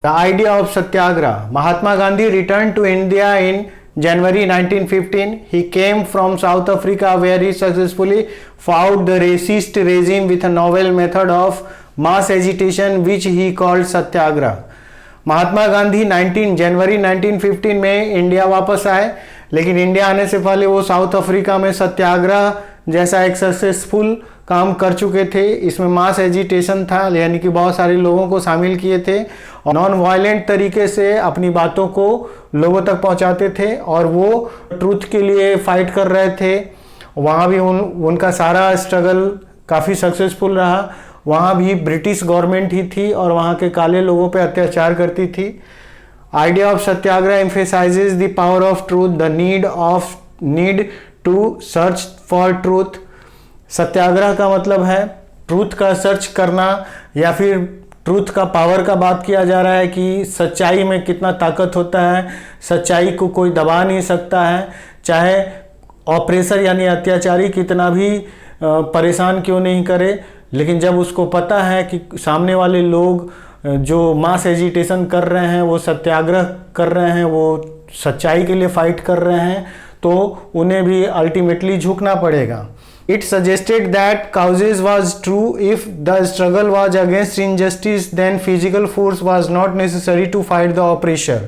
The idea of Satyagraha. Mahatma Gandhi returned to India in January 1915. He came from South Africa where he successfully fought the racist regime with a novel method of mass agitation which he called Satyagraha. Mahatma Gandhi 19 जनवरी 1915 में India वापस आए, लेकिन India आने से पहले वो south Africa में सत्याग्रह जैसा एक सक्सेसफुल काम कर चुके थे। इसमें मास एजिटेशन था, यानी कि बहुत सारे लोगों को शामिल किए थे और नॉन वायलेंट तरीके से अपनी बातों को लोगों तक पहुंचाते थे और वो ट्रूथ के लिए फाइट कर रहे थे। वहाँ भी उनका सारा स्ट्रगल काफ़ी सक्सेसफुल रहा। वहाँ भी ब्रिटिश गवर्नमेंट ही थी और वहाँ के काले लोगों पे अत्याचार करती थी। Idea of satyagraha emphasizes the power of truth, the need to search for truth. Satyagraha का मतलब है ट्रूथ का सर्च करना, या फिर ट्रूथ का पावर का बात किया जा रहा है कि सच्चाई में कितना ताकत होता है। सच्चाई को कोई दबा नहीं सकता है, चाहे ऑपरेसर यानी अत्याचारी कितना भी परेशान क्यों नहीं करे। लेकिन जब उसको पता है कि सामने वाले लोग जो मास एजिटेशन कर रहे हैं, वो सत्याग्रह कर रहे हैं, वो सच्चाई के लिए फाइट कर रहे हैं, तो उन्हें भी अल्टीमेटली झुकना पड़ेगा। It suggested that causes was true. If the struggle was against injustice, then physical force was not necessary to fight the oppressor.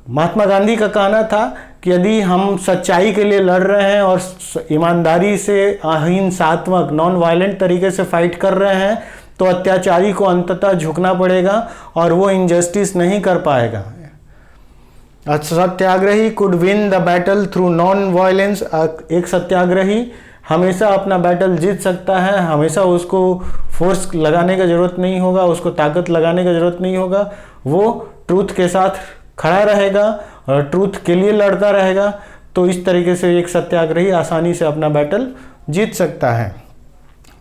महात्मा गांधी का कहना था कि यदि हम सच्चाई के लिए लड़ रहे हैं और ईमानदारी से अहिंसात्मक नॉन वायलेंट तरीके से फाइट कर रहे हैं, तो अत्याचारी को अंततः झुकना पड़ेगा और वो इनजस्टिस नहीं कर पाएगा। Satyagrahi could win the battle through non violence. एक सत्याग्रही हमेशा अपना बैटल जीत सकता है, हमेशा उसको फोर्स लगाने का ज़रूरत नहीं होगा, उसको ताकत लगाने का ज़रूरत नहीं होगा। वो ट्रूथ के साथ खड़ा रहेगा और ट्रूथ के लिए लड़ता रहेगा। तो इस तरीके से एक सत्याग्रही आसानी से अपना बैटल जीत सकता है।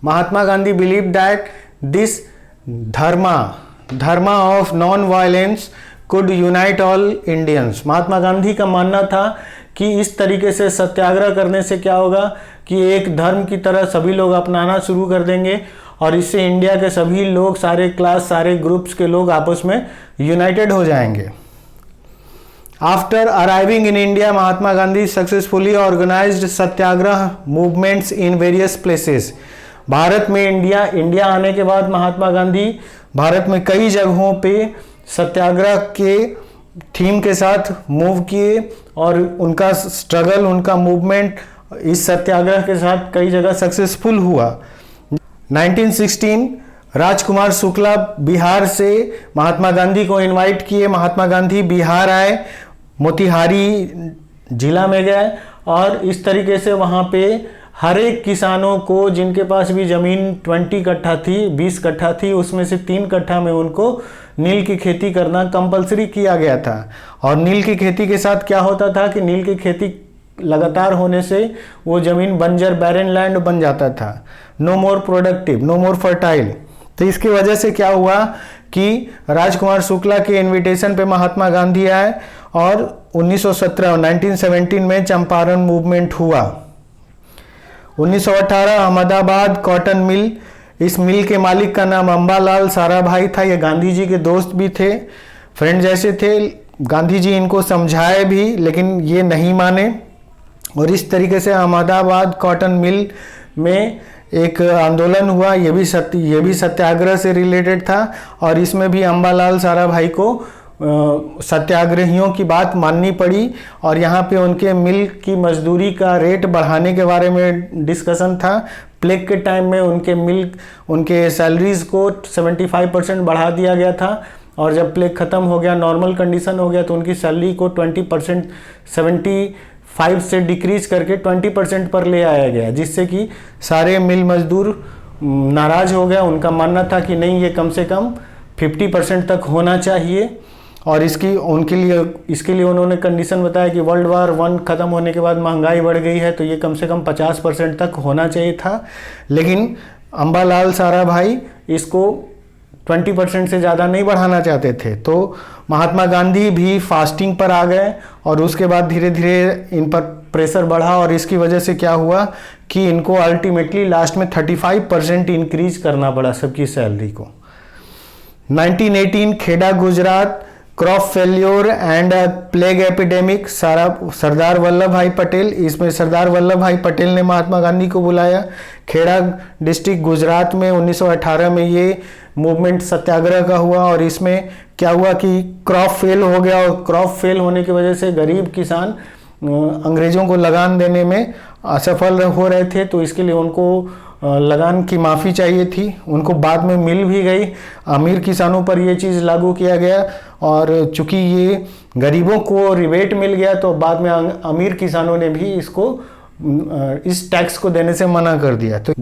Mahatma Gandhi believe that this dharma of non violence could unite all Indians. Mahatma Gandhi का मानना था कि इस तरीके से सत्याग्रह करने से क्या होगा कि एक धर्म की तरह सभी लोग अपनाना शुरू कर देंगे और इससे इंडिया के सभी लोग, सारे क्लास, सारे ग्रुप्स के लोग आपस में यूनाइटेड हो जाएंगे। After arriving in India, Mahatma Gandhi successfully organised satyagraha movements in various places. Bharat में इंडिया आने के बाद महात्मा गांधी भारत में कई जगहों पे सत्याग्रह के थीम के साथ मूव किए और उनका स्ट्रगल, उनका मूवमेंट इस सत्याग्रह के साथ कई जगह सक्सेसफुल हुआ। 1916 राजकुमार शुक्ला बिहार से महात्मा गांधी को इनवाइट किए। महात्मा गांधी बिहार आए, मोतिहारी जिला में गए और इस तरीके से वहाँ पे हर एक किसानों को, जिनके पास भी ज़मीन 20 कट्ठा थी, 20 कट्ठा थी, उसमें से 3 कट्ठा में उनको नील की खेती करना कंपलसरी किया गया था। और नील की खेती के साथ क्या होता था कि नील की खेती लगातार होने से वो ज़मीन बंजर, बैरन लैंड बन जाता था, no more productive, no more fertile. तो इसकी वजह से क्या हुआ कि राजकुमार शुक्ला के इनविटेशन पे महात्मा गांधी आए और 1917 में चंपारण मूवमेंट हुआ। 1918 अहमदाबाद कॉटन मिल, इस मिल के मालिक का नाम अंबालाल साराभाई था। ये गांधी जी के दोस्त भी थे, फ्रेंड जैसे थे। गांधी जी इनको समझाए भी, लेकिन ये नहीं माने और इस तरीके से अहमदाबाद कॉटन मिल में एक आंदोलन हुआ। ये भी सत्याग्रह से रिलेटेड था और इसमें भी अंबालाल साराभाई को सत्याग्रहियों की बात माननी पड़ी और यहाँ पे उनके मिल की मजदूरी का रेट बढ़ाने के बारे में डिस्कशन था। प्लेग के टाइम में उनके सैलरीज को 75% बढ़ा दिया गया था और जब प्लेग ख़त्म हो गया, नॉर्मल कंडीशन हो गया, तो उनकी सैलरी को 20% 75 से डिक्रीज करके 20% पर ले आया गया, जिससे कि सारे मिल मजदूर नाराज़ हो गया। उनका मानना था कि नहीं, ये कम से कम 50% तक होना चाहिए और इसके लिए उन्होंने कंडीशन बताया कि वर्ल्ड वार 1 ख़त्म होने के बाद महंगाई बढ़ गई है, तो ये कम से कम 50% तक होना चाहिए था। लेकिन अंबालाल साराभाई इसको 20% से ज़्यादा नहीं बढ़ाना चाहते थे। तो महात्मा गांधी भी फास्टिंग पर आ गए और उसके बाद धीरे धीरे इन पर प्रेशर बढ़ा और इसकी वजह से क्या हुआ कि इनको अल्टीमेटली लास्ट में 35% इंक्रीज करना पड़ा सबकी सैलरी को। 1918 Kheda Gujarat, crop failure and plague epidemic, Sardar Vallabhbhai Patel. इसमें सरदार वल्लभ भाई पटेल ने महात्मा गांधी को बुलाया। खेड़ा डिस्ट्रिक्ट गुजरात में 1918 में ये मूवमेंट सत्याग्रह का हुआ और इसमें क्या हुआ कि क्रॉप फेल हो गया और क्रॉप फेल होने की वजह से गरीब किसान अंग्रेज़ों को लगान देने में असफल हो रहे थे, तो इसके लिए उनको लगान की माफ़ी चाहिए थी। उनको बाद में मिल भी गई। अमीर किसानों पर ये चीज़ लागू किया गया और चूंकि ये गरीबों को रिबेट मिल गया तो बाद में अमीर किसानों ने भी इसको इस टैक्स को देने से मना कर दिया। तो